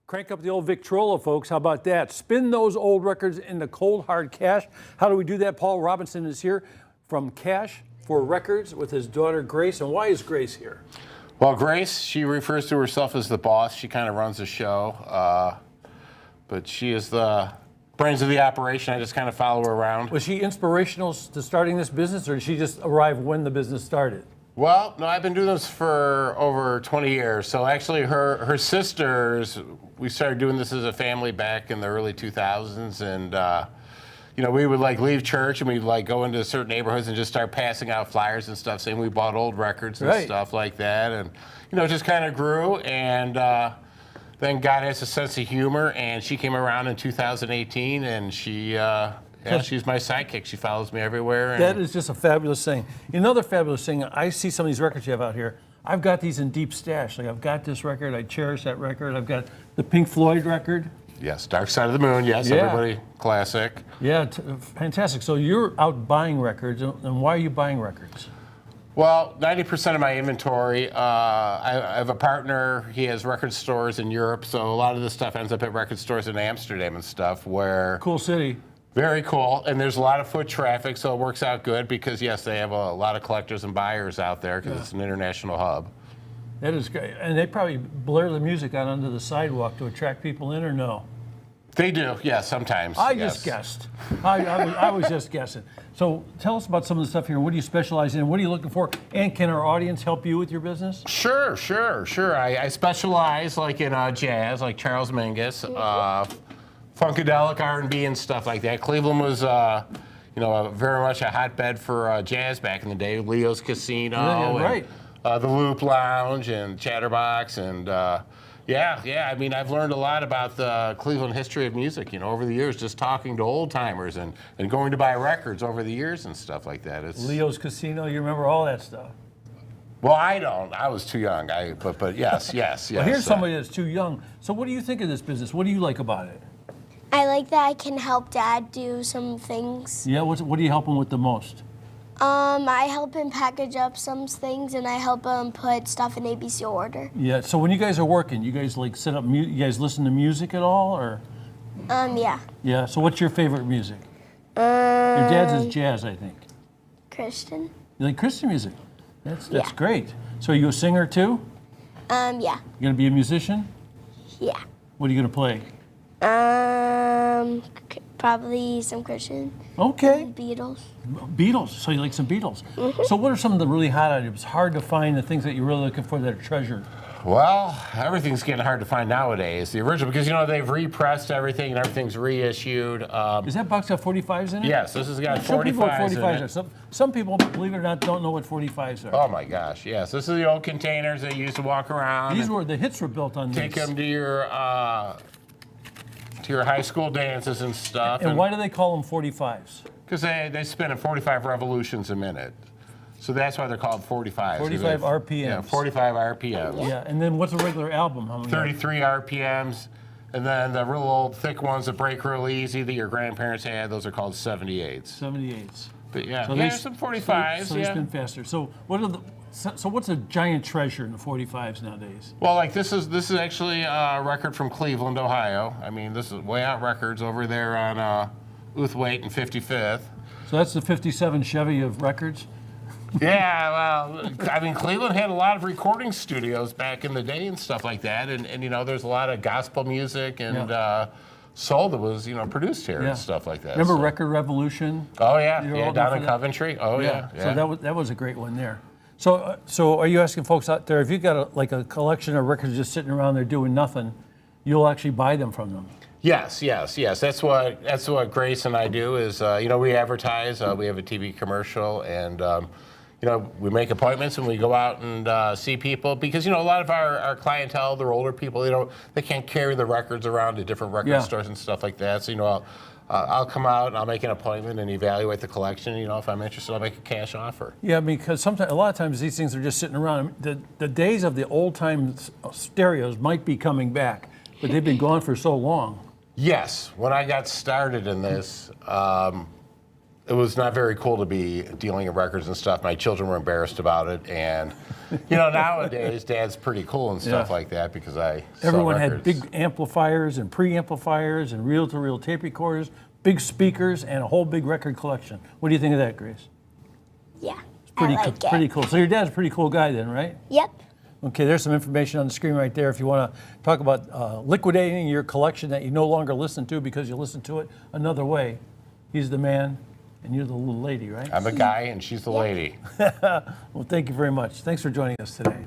Crank up the old Victrola, folks. How about that? Spin those old records into cold, hard cash. How do we do that? Paul Robinson is here from Cash for Records with his daughter, Grace. And why is Grace here? Well, Grace, she refers to herself as the boss. She kind of runs the show. But she is the brains of the operation. I just kind of follow her around. Was she inspirational to starting this business, or did she just arrive when the business started? Well, no, I've been doing this for over 20 years. So actually her sisters, we started doing this as a family back in the early 2000s. And, you know, we would like leave church and we'd like go into certain neighborhoods and just start passing out flyers and stuff saying we bought old records and stuff like that. And, you know, it just kind of grew. And then God has a sense of humor. And she came around in 2018 and she... Yeah, she's my sidekick. She follows me everywhere. And that is just a fabulous thing. Another fabulous thing, I see some of these records you have out here. I've got these in deep stash. Like, I've got this record. I cherish that record. I've got the Pink Floyd record. Yes, Dark Side of the Moon. Yes, everybody classic. Yeah, fantastic. So you're out buying records, and why are you buying records? Well, 90% of my inventory, I have a partner, he has record stores in Europe, so a lot of this stuff ends up at record stores in Amsterdam and stuff where... Cool city. Very cool, and there's a lot of foot traffic, so it works out good because, yes, they have a lot of collectors and buyers out there because it's an international hub. That is great. And they probably blare the music out onto the sidewalk to attract people in, or no? They do, yeah, sometimes. I just guessed. I was just guessing. So tell us about some of the stuff here. What do you specialize in? What are you looking for? And can our audience help you with your business? Sure. I specialize like in jazz, like Charles Mingus. Funkadelic, R&B, and stuff like that. Cleveland was, you know, very much a hotbed for jazz back in the day. Leo's Casino, and, the Loop Lounge, and Chatterbox, and yeah. I mean, I've learned a lot about the Cleveland history of music, you know, over the years, just talking to old timers and going to buy records over the years and stuff like that. It's Leo's Casino. You remember all that stuff? Well, I don't. I was too young. But yes. Well, here's somebody that's too young. So, what do you think of this business? What do you like about it? I like that I can help Dad do some things. Yeah, what do you help him with the most? I help him package up some things, and I help him put stuff in ABC order. Yeah, so when you guys are working, you guys like set up, you guys listen to music at all, or? Yeah. Yeah, so what's your favorite music? Your dad's is jazz, I think. Christian. You like Christian music? That's great. So are you a singer too? Yeah. You gonna be a musician? Yeah. What are you gonna play? Probably some Christian. Okay. Beatles. Beatles. So you like some Beatles. Mm-hmm. So what are some of the really hot items? It's hard to find the things that you're really looking for that are treasured. Well, everything's getting hard to find nowadays. The original, because, you know, they've repressed everything and everything's reissued. Is that box got 45s in it? Yes, this has got 45s some people have 45s in it. Some people, believe it or not, don't know what 45s are. Oh my gosh, yes. This is the old containers they used to walk around. These were, the hits were built on these. Take them to your high school dances and stuff. And why do they call them 45s? Because they spin at 45 revolutions a minute. So that's why they're called 45s. 45 RPMs. Yeah, 45 RPMs. Yeah, and then what's a regular album? How many 33 RPMs. And then the real old thick ones that break real easy that your grandparents had, those are called 78s. 78s. But yeah, so there's some 45s. So they spin faster. So what's a giant treasure in the 45s nowadays? Well, like this is actually a record from Cleveland, Ohio. I mean, this is Way Out Records over there on Uthwaite and 55th. So that's the 57 Chevy of records? Yeah, well, I mean, Cleveland had a lot of recording studios back in the day and stuff like that, and you know, there's a lot of gospel music and soul that was, you know, produced here and stuff like that. Remember Record Revolution? Oh yeah, down in Coventry. Oh yeah. So that was a great one there. So are you asking folks out there, if you've got a collection of records just sitting around there doing nothing, you'll actually buy them from them? Yes. That's what Grace and I do. Is you know, we advertise. We have a TV commercial, and you know, we make appointments and we go out and see people because, you know, a lot of our clientele, they're older people. They can't carry the records around to different record stores and stuff like that. So, you know, I'll come out and I'll make an appointment and evaluate the collection. You know, if I'm interested, I'll make a cash offer. Yeah, because a lot of times these things are just sitting around. The days of the old time stereos might be coming back, but they've been gone for so long. Yes, when I got started in this, it was not very cool to be dealing in records and stuff. My children were embarrassed about it, and nowadays Dad's pretty cool and stuff Yeah. like that because I sell Everyone had records. big amplifiers and preamplifiers and reel-to-reel tape recorders, big speakers, and a whole big record collection. What do you think of that, Grace? Yeah, Pretty, I like it. pretty cool. So your dad's a pretty cool guy then, right? Yep. Okay, there's some information on the screen right there if you want to talk about liquidating your collection that you no longer listen to because you listen to it another way. He's the man, and you're the little lady, right? I'm a guy and she's the lady. Well, thank you very much. Thanks for joining us today.